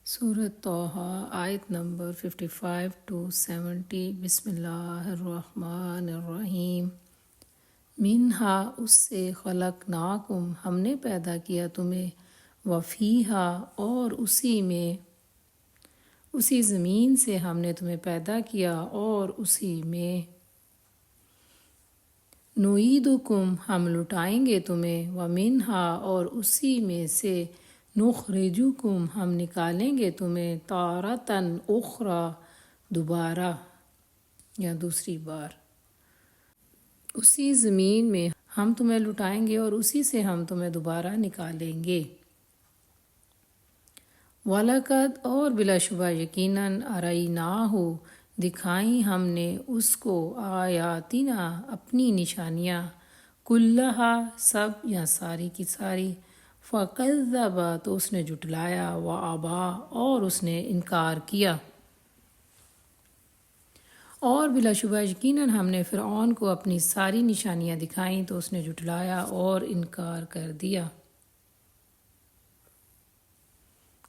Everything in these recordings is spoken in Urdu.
سورۃ طٰہٰ آیت نمبر 55 to 70۔ بسم اللہ الرحمن الرحیم۔ منہا، اس سے، خلقناکم، ہم نے پیدا کیا تمہیں، وفیہا، اور اسی میں، اسی زمین سے ہم نے تمہیں پیدا کیا اور اسی میں، نعیدکم، ہم لٹائیں گے تمہیں، ومنہا، اور اسی میں سے، نخرجکم، ہم نکالیں گے تمہیں، تارۃ اخری، دوبارہ یا دوسری بار، اسی زمین میں ہم تمہیں لٹائیں گے اور اسی سے ہم تمہیں دوبارہ نکالیں گے۔ وَلَقَدْ، اور بلا شبہ یقیناً، أَرَيْنَاهُ، دکھائیں ہم نے اس کو، آیاتنا، اپنی نشانیاں، کلھا، سب یا ساری کی ساری، فَكَذَّبَ، تو اس نے جھٹلایا، وَأَبَىٰ، اور اس نے انکار کیا۔ اور بلا شبہ یقیناً ہم نے فرعون کو اپنی ساری نشانیاں دکھائیں تو اس نے جھٹلایا اور انکار کر دیا۔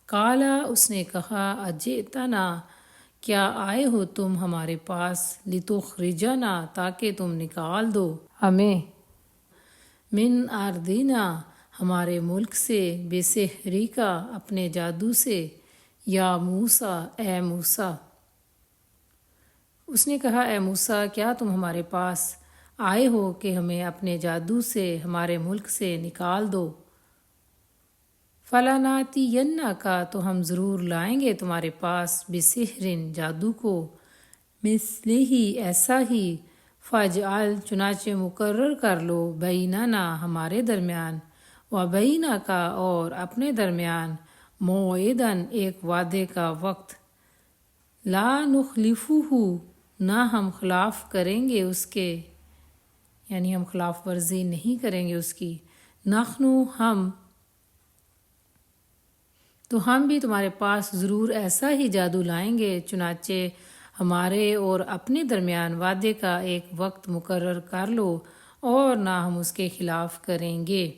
قالا، اس نے کہا، اجئتنا، کیا آئے ہو تم ہمارے پاس، لتخرجنا، تاکہ تم نکال دو ہمیں، من ارضنا، ہمارے ملک سے، بسحرک، اپنے جادو سے، یا موسیٰ، اے موسیٰ۔ اس نے کہا، اے موسیٰ، کیا تم ہمارے پاس آئے ہو کہ ہمیں اپنے جادو سے ہمارے ملک سے نکال دو؟ فَلَنَأْتِيَنَّكَ، تو ہم ضرور لائیں گے تمہارے پاس، بسحر، جادو کو، مثلہ، ایسا ہی، فَاجْعَلْ، چنانچہ مقرر کر لو، بیننا، ہمارے درمیان، وبینک، اور اپنے درمیان، موعداً، ایک وعدے کا وقت، لا نخلفہ، نہ ہم خلاف کریں گے اس کے، یعنی ہم خلاف ورزی نہیں کریں گے اس کی، نحن، ہم، تو ہم بھی تمہارے پاس ضرور ایسا ہی جادو لائیں گے، چنانچہ ہمارے اور اپنے درمیان وعدے کا ایک وقت مقرر کر لو اور نہ ہم اس کے خلاف کریں گے۔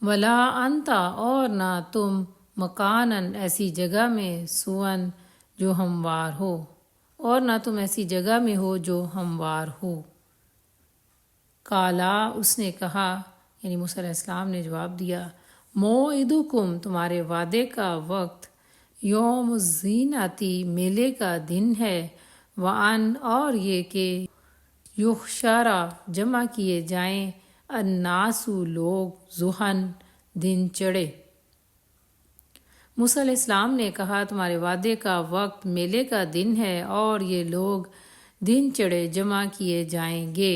ولا انت، اور نہ تم، مکاناً، ایسی جگہ میں، سوئن، جو ہموار ہو، اور نہ تم ایسی جگہ میں ہو جو ہموار ہو۔ قالا، اس نے کہا، یعنی موسیٰ علیہ السلام نے جواب دیا، موعدکم، تمہارے وعدے کا وقت، یوم الزینۃ، میلے کا دن ہے، وَأَنْ، اور یہ کہ، یحشر، جمع کیے جائیں، الناس، لوگ، ضحیٰ، دن چڑھے۔ موسیٰ علیہ السلام نے کہا، تمہارے وعدے کا وقت میلے کا دن ہے اور یہ لوگ دن چڑھے جمع کیے جائیں گے۔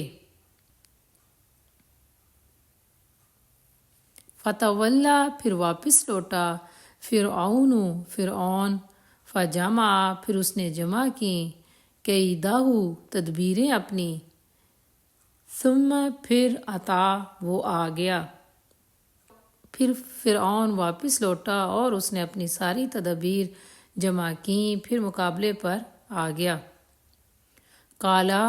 فتولی، پھر واپس لوٹا، فرعون، فجمع، پھر اس نے جمع کیں، کیدہ، تدبیریں اپنی، ثم، پھر اتا، وہ آ گیا۔ پھر فرعون واپس لوٹا اور اس نے اپنی ساری تدابیر جمع کیں، پھر مقابلے پر آ گیا۔ قالا،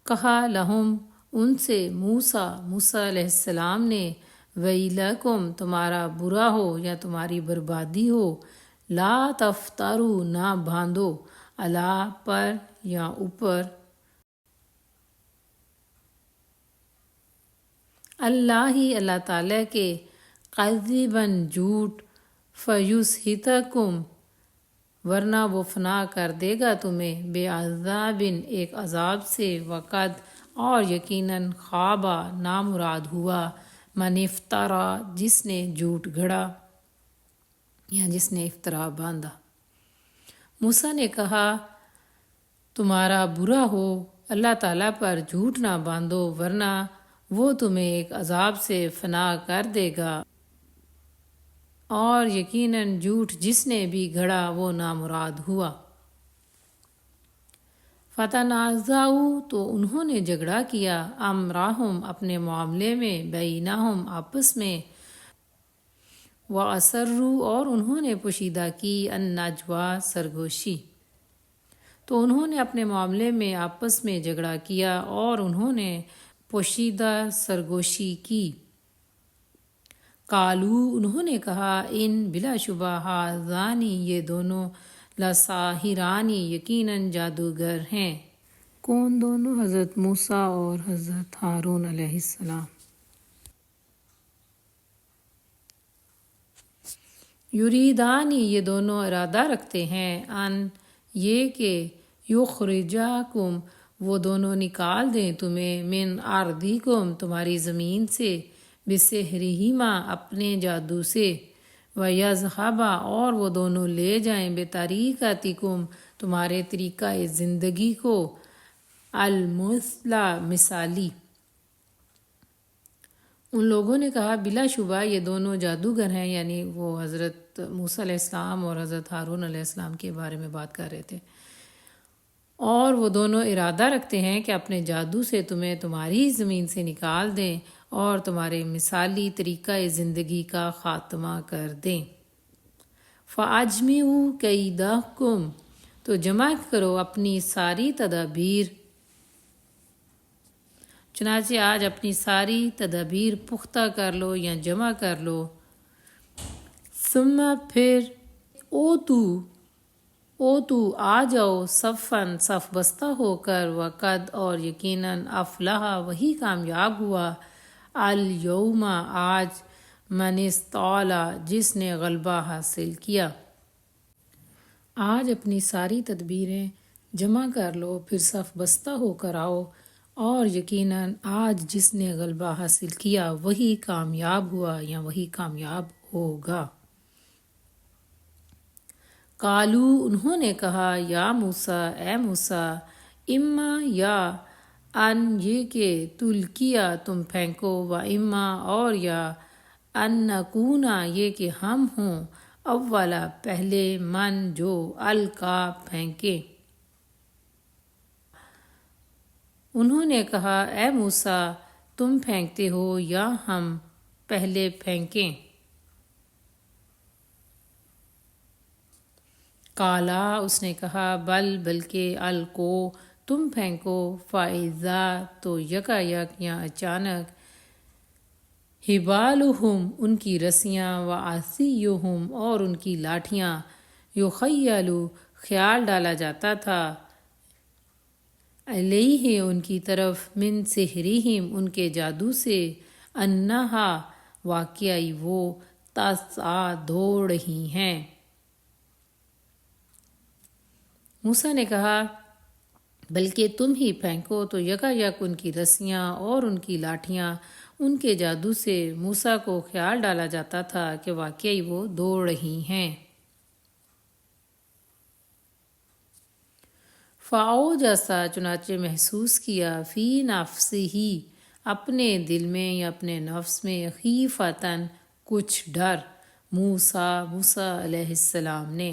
کہا، لہم، ان سے، موسیٰ علیہ السلام نے، ویلکم، تمہارا برا ہو یا تمہاری بربادی ہو، لا تفتروا، نہ باندھو، علی، پر یا اوپر، اللہ تعالیٰ کے، کذباً، جھوٹ، فیسحتکم، ورنہ وہ فنا کر دے گا تمہیں، بعذاب، ایک عذاب سے، وقد، اور یقیناً، خاب، نامراد ہوا، من افترا، جس نے جھوٹ گھڑا یا جس نے افطرا باندھا۔ موسیٰ نے کہا، تمہارا برا ہو، اللہ تعالیٰ پر جھوٹ نہ باندھو، ورنہ وہ تمہیں ایک عذاب سے فنا کر دے گا، اور یقیناً جھوٹ جس نے بھی گھڑا وہ نامراد ہوا۔ فتنازعوا، تو انہوں نے جھگڑا کیا، امرہم، اپنے معاملے میں، بینہم، آپس میں، واسروا، اور انہوں نے پوشیدہ کی، النجویٰ، سرگوشی، تو انہوں نے اپنے معاملے میں آپس میں جھگڑا کیا اور انہوں نے پوشیدہ سرگوشی کی۔ قالو انہوں نے کہا ان بلا شبہ ہاذانی یہ دونوں لساحرانی یقیناً جادوگر ہیں۔ کون دونوں؟ حضرت موسیٰ اور حضرت ہارون علیہ السلام۔ یریدانی یہ دونوں ارادہ رکھتے ہیں، ان یہ کہ یخرجاکم وہ دونوں نکال دیں تمہیں، من ارضکم تمہاری زمین سے، بسحرہما اپنے جادو سے، ویذہبا اور وہ دونوں لے جائیں، بطریقتکم تمہارے طریقہ زندگی کو، المثلی مثالی۔ ان لوگوں نے کہا بلا شبہ یہ دونوں جادوگر ہیں، یعنی وہ حضرت موسیٰ علیہ السلام اور حضرت ہارون علیہ السلام کے بارے میں بات کر رہے تھے، اور وہ دونوں ارادہ رکھتے ہیں کہ اپنے جادو سے تمہیں تمہاری زمین سے نکال دیں اور تمہارے مثالی طریقہ زندگی کا خاتمہ کر دیں۔ فَأَجْمِعُوا كَيْدَكُمْ تو جمع کرو اپنی ساری تدابیر، چنانچہ آج اپنی ساری تدابیر پختہ کر لو یا جمع کر لو۔ ثم پھر اوتو آ جاؤ، صفاً صف بستہ ہو کر، وقد اور یقیناً افلح وہی کامیاب ہوا، الیوم آج، من استعلا جس نے غلبہ حاصل کیا۔ آج اپنی ساری تدبیریں جمع کر لو، پھر صف بستہ ہو کر آؤ، اور یقیناً آج جس نے غلبہ حاصل کیا وہی کامیاب ہوا یا وہی کامیاب ہوگا۔ قالو انہوں نے کہا یا موسیٰ اے موسیٰ، اما یا ان یہ کہ تلکیا تم پھینکو، و اما اور یا ان نکونا یہ کہ ہم ہوں، اولا پہلے، من جو القا پھینکے۔ انہوں نے کہا اے موسیٰ تم پھینکتے ہو یا ہم پہلے پھینکیں؟ قالا اس نے کہا بلکہ القو تم پھینکو، فَإِذَا تو یکا یک یا اچانک، حبالہم ان کی رسیاں، وعصیہم اور ان کی لاٹھیاں، یخیل خیال ڈالا جاتا تھا، علیہ ان کی طرف، من سحرہم ان کے جادو سے، انہا واقعی وہ، تسعی دوڑ رہی ہیں۔ موسیٰ نے کہا بلکہ تم ہی پھینکو، تو یکا یک ان کی رسیاں اور ان کی لاٹھیاں ان کے جادو سے موسیٰ کو خیال ڈالا جاتا تھا کہ واقعی وہ دوڑ رہی ہیں۔ فَأَوْجَسَ چنانچہ محسوس کیا، فی نفسہ اپنے دل میں یا اپنے نفس میں، خیفتاً کچھ ڈر، موسیٰ علیہ السلام نے،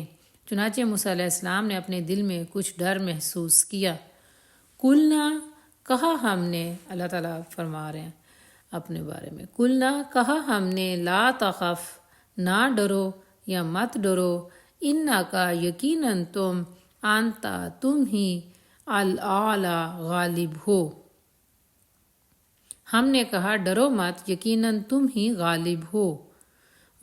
چنانچہ موسیٰ علیہ السلام نے اپنے دل میں کچھ ڈر محسوس کیا۔ قلنا کہا ہم نے، اللہ تعالیٰ فرما رہے ہیں اپنے بارے میں، قلنا کہا ہم نے، لا تخف نہ ڈرو یا مت ڈرو، انکا یقیناً تم، انتا تم ہی، الاعلیٰ غالب ہو۔ ہم نے کہا ڈرو مت، یقیناً تم ہی غالب ہو۔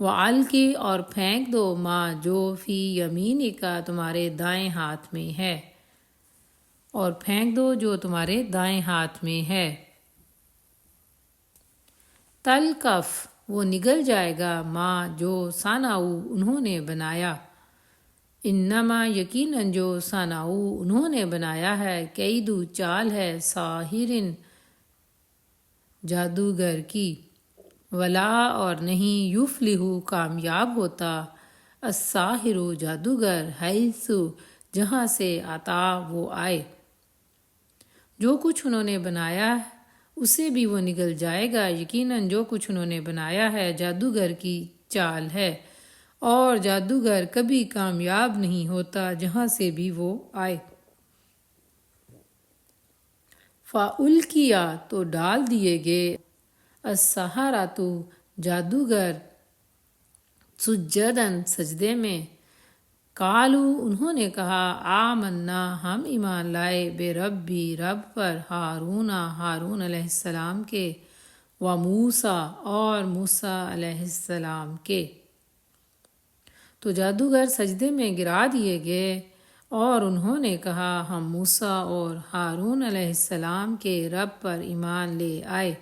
وَأَلْقِ اور پھینک دو، ما جو، فی یمینکا تمہارے دائیں ہاتھ میں ہے، اور پھینک دو جو تمہارے دائیں ہاتھ میں ہے۔ تلقف وہ نگل جائے گا، ما جو، صنعوا انہوں نے بنایا، انما یقیناً جو، صنعوا انہوں نے بنایا ہے، کیدو چال ہے، ساحرن جادوگر کی، ولا اور نہیں، یفلح کامیاب ہوتا، الساحر جادوگر، حیث جہاں سے، اتا وہ آئے۔ جو کچھ انہوں نے بنایا اسے بھی وہ نگل جائے گا، یقیناً جو کچھ انہوں نے بنایا ہے جادوگر کی چال ہے، اور جادوگر کبھی کامیاب نہیں ہوتا جہاں سے بھی وہ آئے۔ فَأُلْقِیَ تو ڈال دیے گئے، السحرۃ جادوگر، سجداً سجدے میں، قالوا انہوں نے کہا آمنا ہم ایمان لائے، بربی رب پر، ہارون علیہ السلام کے، و موسیٰ اور موسیٰ علیہ السلام کے۔ تو جادوگر سجدے میں گرا دیے گئے اور انہوں نے کہا ہم موسیٰ اور ہارون علیہ السلام کے رب پر ایمان لے آئے۔